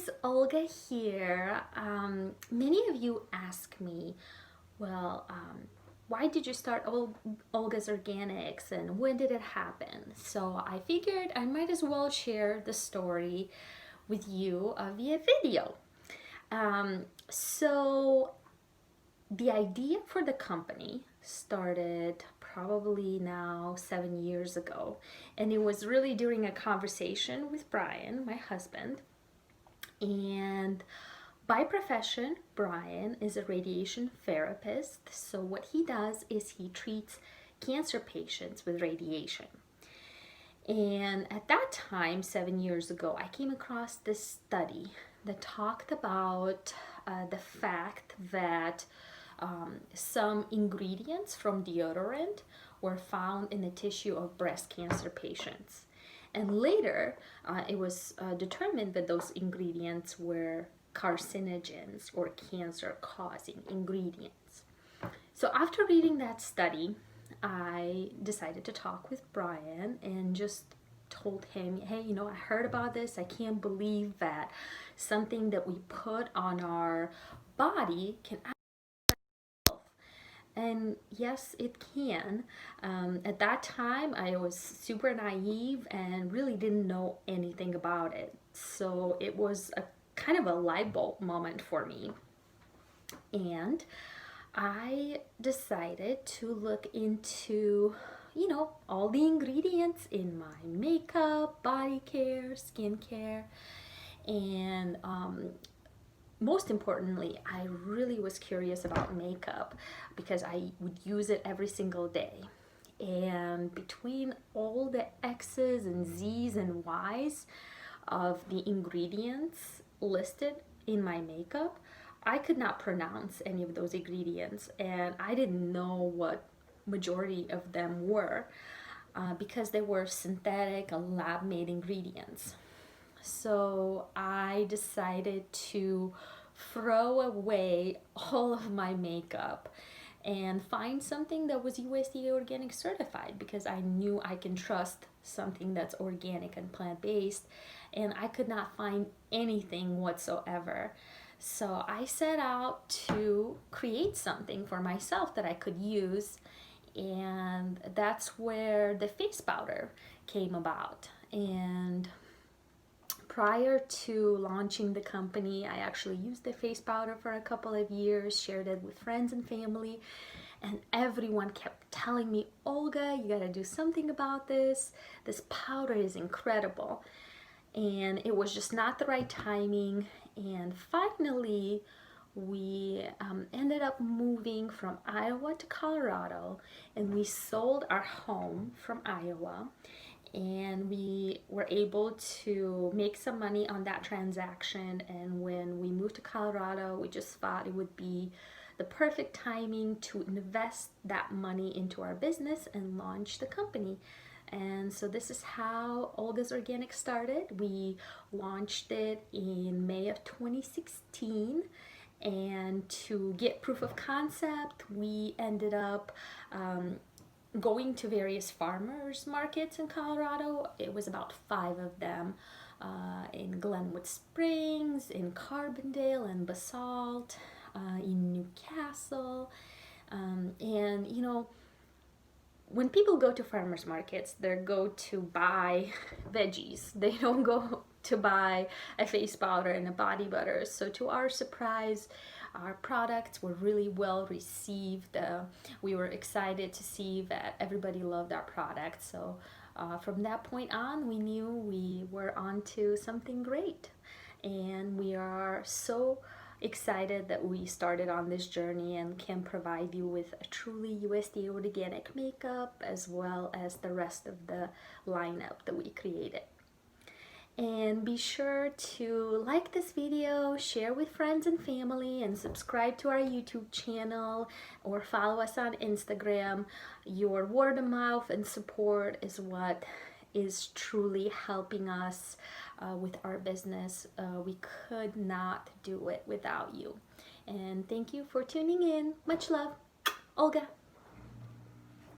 guys, Olga here. Many of you ask me, well, why did you start Olga's Organics and when did it happen? So I figured I might as well share the story with you via video. So the idea for the company started probably now 7 years ago, and it was really during a conversation with Brian, my husband. And by profession, Brian is a radiation therapist. So what he does is he treats cancer patients with radiation. And at that time, 7 years ago, I came across this study that talked about the fact that some ingredients from deodorant were found in the tissue of breast cancer patients. And later, it was determined that those ingredients were carcinogens or cancer-causing ingredients. So after reading that study, I decided to talk with Brian and just told him, hey, I heard about this. I can't believe that something that we put on our body can actually. And yes, it can. At that time, I was super naive and really didn't know anything about it. So it was a kind of a light bulb moment for me. And I decided to look into, all the ingredients in my makeup, body care, skincare, and most importantly, I really was curious about makeup because I would use it every single day. And between all the X's and Z's and Y's of the ingredients listed in my makeup, I could not pronounce any of those ingredients, and I didn't know what majority of them were because they were synthetic, lab-made ingredients. So I decided to throw away all of my makeup and find something that was USDA organic certified, because I knew I can trust something that's organic and plant-based, and I could not find anything whatsoever. So I set out to create something for myself that I could use, and that's where the face powder came about. And prior to launching the company, I actually used the face powder for a couple of years, shared it with friends and family, and everyone kept telling me, Olga, you gotta do something about this. This powder is incredible. And it was just not the right timing. And finally, we ended up moving from Iowa to Colorado, and we sold our home from Iowa. And we were able to make some money on that transaction. And when we moved to Colorado, we just thought it would be the perfect timing to invest that money into our business and launch the company. And so this is how Olga's Organic started. We launched it in May of 2016. And to get proof of concept, we ended up going to various farmers markets in Colorado. It was about 5 of them in Glenwood Springs, in Carbondale, and Basalt, in Newcastle. And when people go to farmers markets, they go to buy veggies. They don't go to buy a face powder and a body butter. So to our surprise, our products were really well received. We were excited to see that everybody loved our products. So from that point on, we knew we were onto something great. And we are so excited that we started on this journey and can provide you with a truly USDA organic makeup, as well as the rest of the lineup that we created. And be sure to like this video, share with friends and family, and subscribe to our YouTube channel or follow us on Instagram. Your word of mouth and support is what is truly helping us with our business. We could not do it without you. And thank you for tuning in. Much love. Olga.